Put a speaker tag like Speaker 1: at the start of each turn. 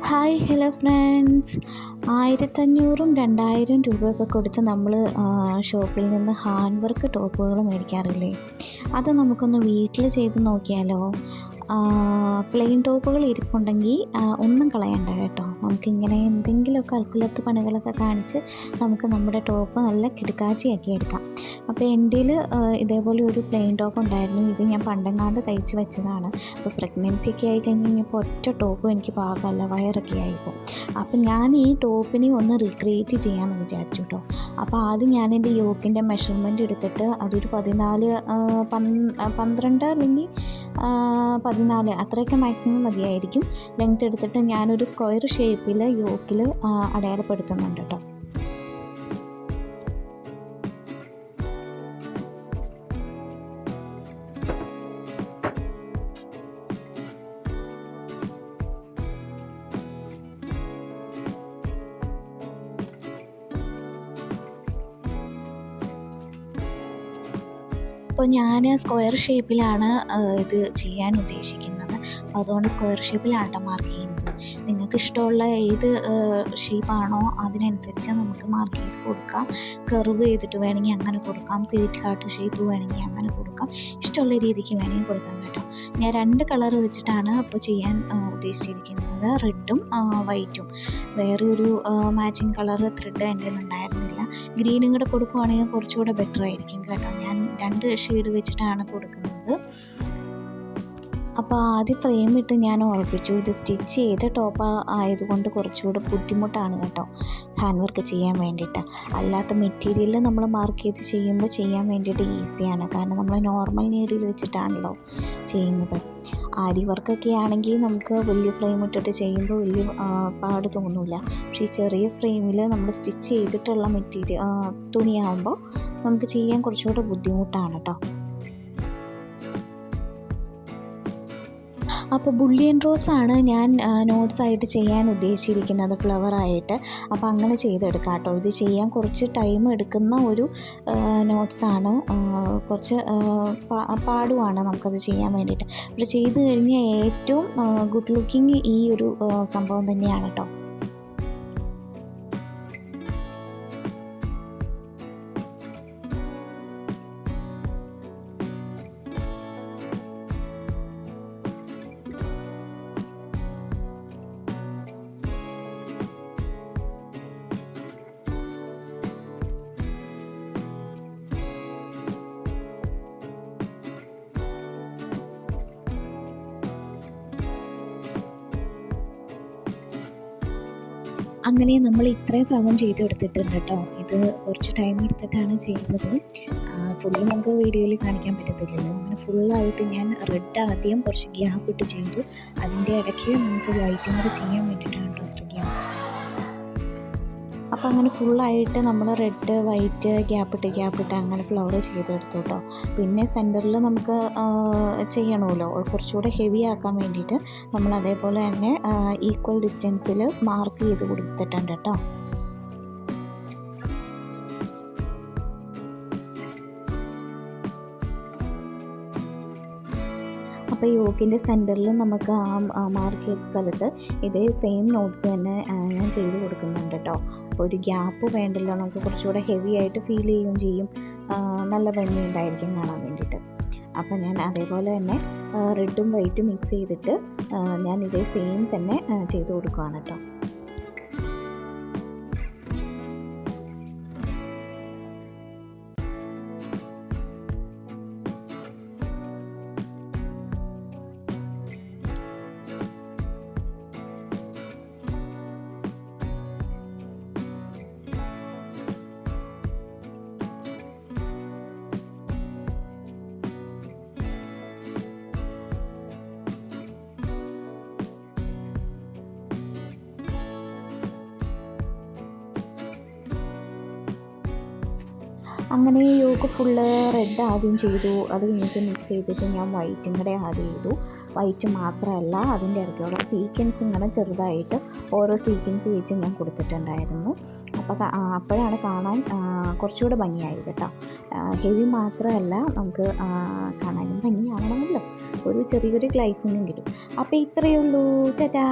Speaker 1: Hi hello friends. 1500 2000 രൂപയൊക്കെ കൊടുത്ത് നമ്മൾ ഷോപ്പിൽ നിന്ന് ഹാൻഡ് വർക്ക് ടോപ്പുകൾ മേടിക്കാറില്ലേ? അത് നമുക്കൊന്ന് വീട്ടിൽ ചെയ്ത് നോക്കിയാലോ? പ്ലെയിൻ ടോപ്പുകൾ ഇരിപ്പുണ്ടെങ്കിൽ ഒന്നും കളയണ്ട കേട്ടോ. നമുക്കിങ്ങനെ എന്തെങ്കിലുമൊക്കെ അൽക്കുലത്ത് പണികളൊക്കെ കാണിച്ച് നമുക്ക് നമ്മുടെ ടോപ്പ് നല്ല കിടുക്കാച്ചിയാക്കി എടുക്കാം. അപ്പോൾ എൻ്റെ ഇതേപോലെ ഒരു പ്ലെയിൻ ടോപ്പ് ഉണ്ടായിരുന്നു. ഇത് ഞാൻ പണ്ടെങ്ങാണ്ട് തയ്ച്ച് വെച്ചതാണ്. അപ്പോൾ പ്രഗ്നൻസി ഒക്കെ ആയി കഴിഞ്ഞപ്പോൾ ഒറ്റ ടോപ്പും എനിക്ക് പാകമല്ല, വയറൊക്കെ ആയിപ്പോൾ. അപ്പം ഞാൻ ഈ ടോപ്പിനെ ഒന്ന് റീക്രിയേറ്റ് ചെയ്യാമെന്ന് വിചാരിച്ചു കേട്ടോ. അപ്പോൾ ആദ്യം ഞാൻ എൻ്റെ യോക്കിൻ്റെ മെഷർമെൻറ്റ് എടുത്തിട്ട് അതൊരു 12 അല്ലെങ്കിൽ 14 അത്രയൊക്കെ മാക്സിമം മതിയായിരിക്കും ലെങ്ത് എടുത്തിട്ട് ഞാനൊരു സ്ക്വയർ ഷേപ്പിൽ യോക്കിൽ അടയാളപ്പെടുത്തുന്നുണ്ട് കേട്ടോ. അപ്പോൾ ഞാൻ സ്ക്വയർ ഷേപ്പിലാണ് ഇത് ചെയ്യാൻ ഉദ്ദേശിക്കുന്നത്. അപ്പോൾ അതുകൊണ്ട് സ്ക്വയർ ഷേപ്പിലാണ് മാർക്ക് ചെയ്യുന്നത്. നിങ്ങൾക്ക് ഇഷ്ടമുള്ള ഏത് ഷേപ്പാണോ അതിനനുസരിച്ച് നമുക്ക് മാർക്ക് ചെയ്ത് കൊടുക്കാം. കർവ് ചെയ്തിട്ട് വേണമെങ്കിൽ അങ്ങനെ കൊടുക്കാം, സ്വീറ്റ് ഹാർട്ട് ഷേപ്പ് വേണമെങ്കിൽ അങ്ങനെ കൊടുക്കാം, ഇഷ്ടമുള്ള രീതിക്ക് വേണമെങ്കിൽ കൊടുക്കാം കേട്ടോ. ഞാൻ 2 കളർ വെച്ചിട്ടാണ് അപ്പോൾ ചെയ്യാൻ ഉദ്ദേശിച്ചിരിക്കുന്നത്, റെഡും വൈറ്റും. വേറെ ഒരു മാച്ചിങ് കളർ ത്രെഡ് എൻ്റെ ഉണ്ടായിരുന്നില്ല. ഗ്രീനും കൂടെ കൊടുക്കുവാണെങ്കിൽ കുറച്ചുകൂടെ ബെറ്റർ ആയിരിക്കും കേട്ടോ. ഞാൻ 2 ഷെയ്ഡ് വെച്ചിട്ടാണ് കൊടുക്കുന്നത്. അപ്പോൾ ആദ്യം ഫ്രെയിം ഇട്ട് ഞാൻ ഉറപ്പിച്ചു. ഇത് സ്റ്റിച്ച് ചെയ്ത ടോപ്പ് ആയതുകൊണ്ട് കുറച്ചുകൂടെ ബുദ്ധിമുട്ടാണ് കേട്ടോ ഹാൻഡ് വർക്ക് ചെയ്യാൻ വേണ്ടിയിട്ട്. അല്ലാത്ത മെറ്റീരിയൽ നമ്മൾ മാർക്ക് ചെയ്ത് ചെയ്യുമ്പോൾ ചെയ്യാൻ വേണ്ടിയിട്ട് ഈസിയാണ്, കാരണം നമ്മൾ നോർമൽ നീഡിൽ വെച്ചിട്ടാണല്ലോ ചെയ്യുന്നത്. ആരി വർക്കൊക്കെ ആണെങ്കിൽ നമുക്ക് വലിയ ഫ്രെയിം ഇട്ടിട്ട് ചെയ്യുമ്പോൾ വലിയ പാട് തോന്നില്ല. പക്ഷേ ഈ ചെറിയ ഫ്രെയിമിൽ നമ്മൾ സ്റ്റിച്ച് ചെയ്തിട്ടുള്ള തുണിയാകുമ്പോൾ നമുക്ക് ചെയ്യാൻ കുറച്ചുകൂടെ ബുദ്ധിമുട്ടാണ് കേട്ടോ. അപ്പോൾ ബുള്ളിയൻ റോസാണ് ഞാൻ നോട്ട്സായിട്ട് ചെയ്യാൻ ഉദ്ദേശിച്ചിരിക്കുന്നത്, ഫ്ലവറായിട്ട്. അപ്പോൾ അങ്ങനെ ചെയ്തെടുക്കാം കേട്ടോ. ഇത് ചെയ്യാൻ കുറച്ച് ടൈം എടുക്കുന്ന ഒരു നോട്ട്സാണ്, കുറച്ച് പാടുമാണ് നമുക്കത് ചെയ്യാൻ വേണ്ടിയിട്ട്. പക്ഷേ ചെയ്ത് കഴിഞ്ഞാൽ ഏറ്റവും ഗുഡ് ലുക്കിങ് ഈ ഒരു സംഭവം തന്നെയാണ് കേട്ടോ. അങ്ങനെ നമ്മൾ ഇത്രയും ഭാഗം ചെയ്തെടുത്തിട്ടുണ്ട് കേട്ടോ. ഇത് കുറച്ച് ടൈം എടുത്തിട്ടാണ് ചെയ്തത്. ഫുള്ള് നമുക്ക് വീഡിയോയിൽ കാണിക്കാൻ പറ്റത്തില്ലല്ലോ. അങ്ങനെ ഫുള്ളായിട്ട് ഞാൻ റെഡ് ആദ്യം കുറച്ച് ഗ്യാപ്പ് ഇട്ട് ചെയ്തു. അതിൻ്റെ ഇടയ്ക്ക് നമുക്ക് വൈറ്റും കൂടെ ചെയ്യാൻ വേണ്ടിയിട്ടാണ് കേട്ടോ അത്ര ഗ്യാപ്പ്. അപ്പോൾ അങ്ങനെ ഫുള്ളായിട്ട് നമ്മൾ റെഡ് വൈറ്റ് ഗ്യാപ്പിട്ട് അങ്ങനെ ഫ്ലവർ ചെയ്തെടുത്തു കേട്ടോ. പിന്നെ സെൻറ്ററിൽ നമുക്ക് ചെയ്യണമല്ലോ കുറച്ചുകൂടെ ഹെവി ആക്കാൻ വേണ്ടിയിട്ട് നമ്മൾ അതേപോലെ തന്നെ ഈക്വൽ ഡിസ്റ്റൻസിൽ മാർക്ക് ചെയ്ത് കൊടുത്തിട്ടുണ്ട് കേട്ടോ. അപ്പോൾ യോക്കിൻ്റെ സെൻറ്ററിൽ നമുക്ക് മാർക്ക് ചെയ്ത സ്ഥലത്ത് ഇതേ സെയിം നോട്ട്സ് തന്നെ ഞാൻ ചെയ്ത് കൊടുക്കുന്നുണ്ട് കേട്ടോ. അപ്പോൾ ഒരു ഗ്യാപ്പ് വേണ്ടല്ലോ, നമുക്ക് കുറച്ചുകൂടെ ഹെവി ആയിട്ട് ഫീൽ ചെയ്യുകയും ചെയ്യും, നല്ല ഭംഗി ഉണ്ടായിരിക്കും കാണാൻ വേണ്ടിയിട്ട്. അപ്പോൾ ഞാൻ അതേപോലെ തന്നെ റെഡും വൈറ്റും മിക്സ് ചെയ്തിട്ട് ഞാൻ ഇതേ സെയിം തന്നെ ചെയ്ത് കൊടുക്കുകയാണ് കേട്ടോ. അങ്ങനെ യോക്ക് ഫുള്ള് റെഡ് ആദ്യം ചെയ്തു. അത് കഴിഞ്ഞിട്ട് മിക്സ് ചെയ്തിട്ട് ഞാൻ വൈറ്റും കൂടെ ആഡ് ചെയ്തു. വൈറ്റ് മാത്രമല്ല, അതിൻ്റെ ഇടയ്ക്കുള്ള സീക്വൻസും കൂടെ ചെറുതായിട്ട് ഓരോ സീക്വൻസ് വെച്ച് ഞാൻ കൊടുത്തിട്ടുണ്ടായിരുന്നു. അപ്പോഴാണ് കാണാൻ കുറച്ചുകൂടെ ഭംഗിയായത് കേട്ടോ. ഹെവി മാത്രമല്ല, നമുക്ക് കാണാനും ഭംഗിയാവണമല്ലോ, ഒരു ചെറിയൊരു ഗ്ലൈസിങ്ങും കിട്ടും. അപ്പോൾ ഇത്രയേ ഉള്ളൂ. ടാറ്റാ.